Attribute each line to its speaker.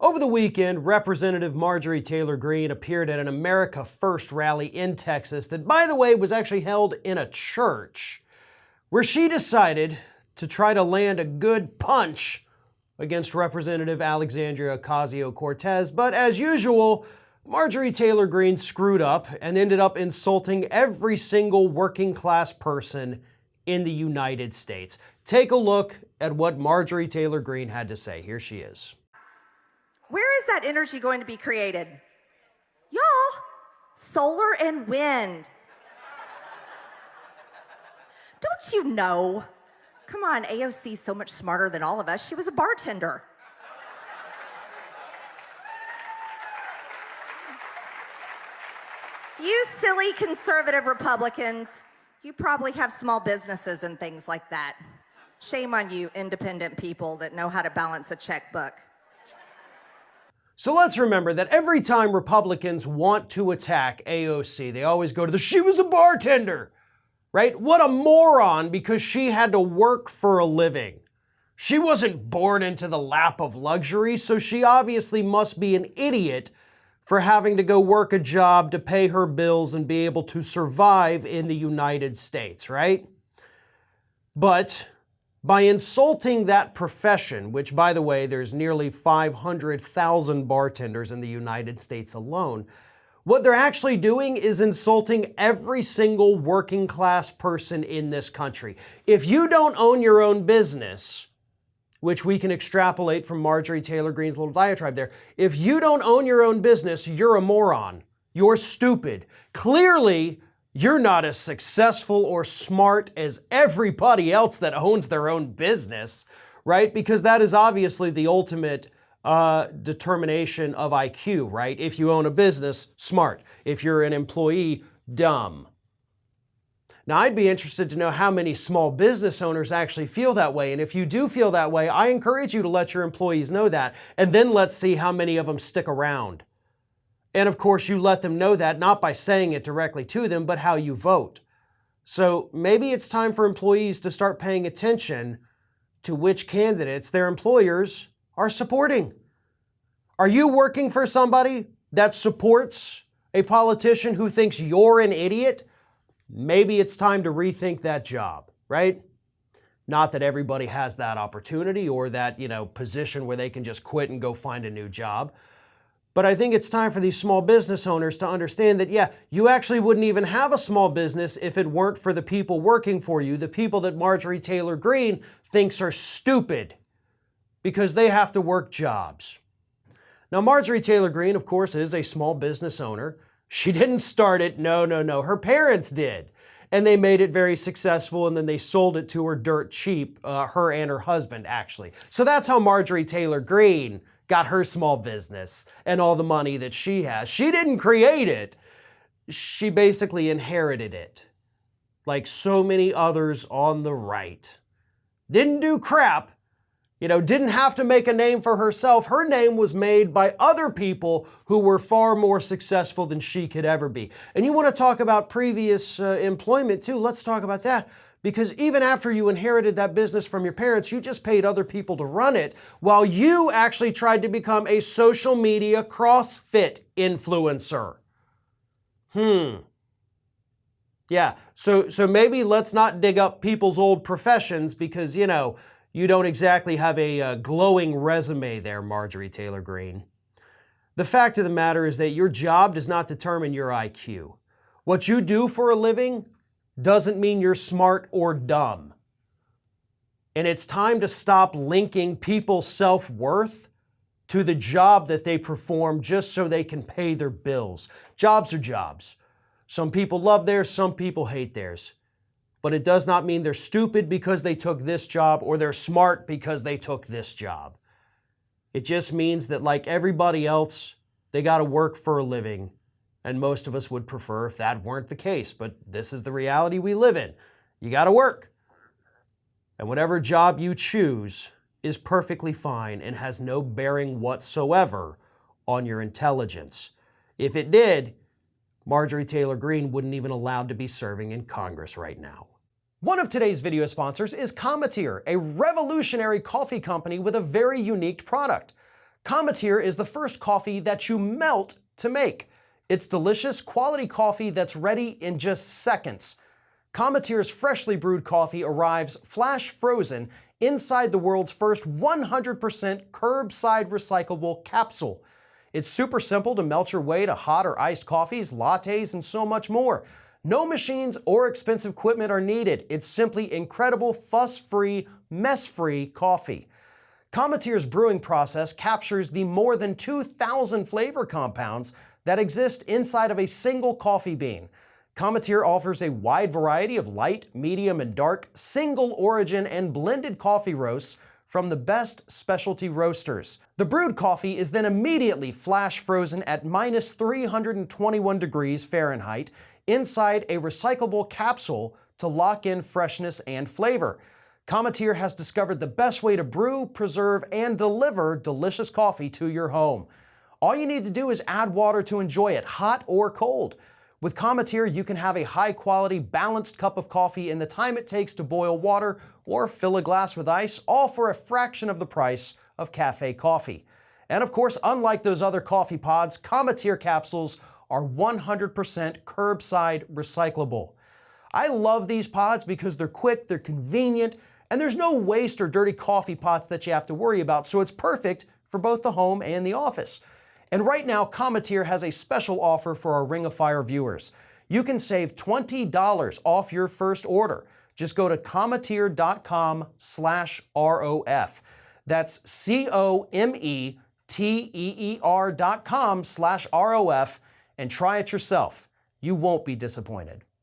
Speaker 1: Over the weekend, Representative Marjorie Taylor Greene appeared at an America First rally in Texas that, by the way, was actually held in a church, where she decided to try to land a good punch against Representative Alexandria Ocasio-Cortez. But as usual, Marjorie Taylor Greene screwed up and ended up insulting every single working class person in the United States. Take a look at what Marjorie Taylor Greene had to say. Here she is.
Speaker 2: Where is that energy going to be created? Y'all, solar and wind. Don't you know? Come on, AOC's so much smarter than all of us. She was a bartender. You silly conservative Republicans, you probably have small businesses and things like that. Shame on you, independent people that know how to balance a checkbook.
Speaker 1: So let's remember that every time Republicans want to attack AOC, they always go to the "she was a bartender," right? What a moron, because she had to work for a living. She wasn't born into the lap of luxury, so she obviously must be an idiot for having to go work a job to pay her bills and be able to survive in the United States, right? But by insulting that profession, which, by the way, there's nearly 500,000 bartenders in the United States alone, what they're actually doing is insulting every single working class person in this country. If you don't own your own business, which we can extrapolate from Marjorie Taylor Greene's little diatribe there, if you don't own your own business, you're a moron. You're stupid. Clearly, you're not as successful or smart as everybody else that owns their own business, right? Because that is obviously the ultimate determination of IQ, right? If you own a business, smart. If you're an employee, dumb. Now, I'd be interested to know how many small business owners actually feel that way. And if you do feel that way, I encourage you to let your employees know that. And then let's see how many of them stick around. And of course, you let them know that not by saying it directly to them, but how you vote. So maybe it's time for employees to start paying attention to which candidates their employers are supporting. Are you working for somebody that supports a politician who thinks you're an idiot? Maybe it's time to rethink that job, right? Not that everybody has that opportunity or that, position where they can just quit and go find a new job. But I think it's time for these small business owners to understand that, yeah, you actually wouldn't even have a small business if it weren't for the people working for you, the people that Marjorie Taylor Greene thinks are stupid because they have to work jobs. Now, Marjorie Taylor Greene, of course, is a small business owner. She didn't start it. No. Her parents did. And they made it very successful, and then they sold it to her dirt cheap, her and her husband, actually. So that's how Marjorie Taylor Greene got her small business and all the money that she has. She didn't create it. She basically inherited it, like so many others on the right. Didn't do crap, didn't have to make a name for herself. Her name was made by other people who were far more successful than she could ever be. And you want to talk about previous employment too? Let's talk about that. Because even after you inherited that business from your parents, you just paid other people to run it while you actually tried to become a social media CrossFit influencer. Yeah, so maybe let's not dig up people's old professions because, you don't exactly have a glowing resume there, Marjorie Taylor Greene. The fact of the matter is that your job does not determine your IQ. What you do for a living doesn't mean you're smart or dumb. And it's time to stop linking people's self-worth to the job that they perform just so they can pay their bills. Jobs are jobs. Some people love theirs, some people hate theirs. But it does not mean they're stupid because they took this job or they're smart because they took this job. It just means that, like everybody else, they got to work for a living. And most of us would prefer if that weren't the case, but this is the reality we live in. You got to work. And whatever job you choose is perfectly fine and has no bearing whatsoever on your intelligence. If it did, Marjorie Taylor Greene wouldn't even allowed to be serving in Congress right now. One of today's video sponsors is Cometeer, a revolutionary coffee company with a very unique product. Cometeer is the first coffee that you melt to make. It's delicious, quality coffee that's ready in just seconds. Cometeer's freshly brewed coffee arrives flash frozen inside the world's first 100% curbside recyclable capsule. It's super simple to melt your way to hot or iced coffees, lattes, and so much more. No machines or expensive equipment are needed. It's simply incredible, fuss-free, mess-free coffee. Cometeer's brewing process captures the more than 2,000 flavor compounds that exist inside of a single coffee bean. Cometeer offers a wide variety of light, medium, and dark, single origin and blended coffee roasts from the best specialty roasters. The brewed coffee is then immediately flash frozen at minus 321 degrees Fahrenheit inside a recyclable capsule to lock in freshness and flavor. Cometeer has discovered the best way to brew, preserve, and deliver delicious coffee to your home. All you need to do is add water to enjoy it, hot or cold. With Cometeer, you can have a high-quality, balanced cup of coffee in the time it takes to boil water or fill a glass with ice, all for a fraction of the price of cafe coffee. And of course, unlike those other coffee pods, Cometeer capsules are 100% curbside recyclable. I love these pods because they're quick, they're convenient, and there's no waste or dirty coffee pots that you have to worry about, so it's perfect for both the home and the office. And right now, Cometeer has a special offer for our Ring of Fire viewers. You can save $20 off your first order. Just go to cometeer.com/ROF. That's COMETEER.com/ROF and try it yourself. You won't be disappointed.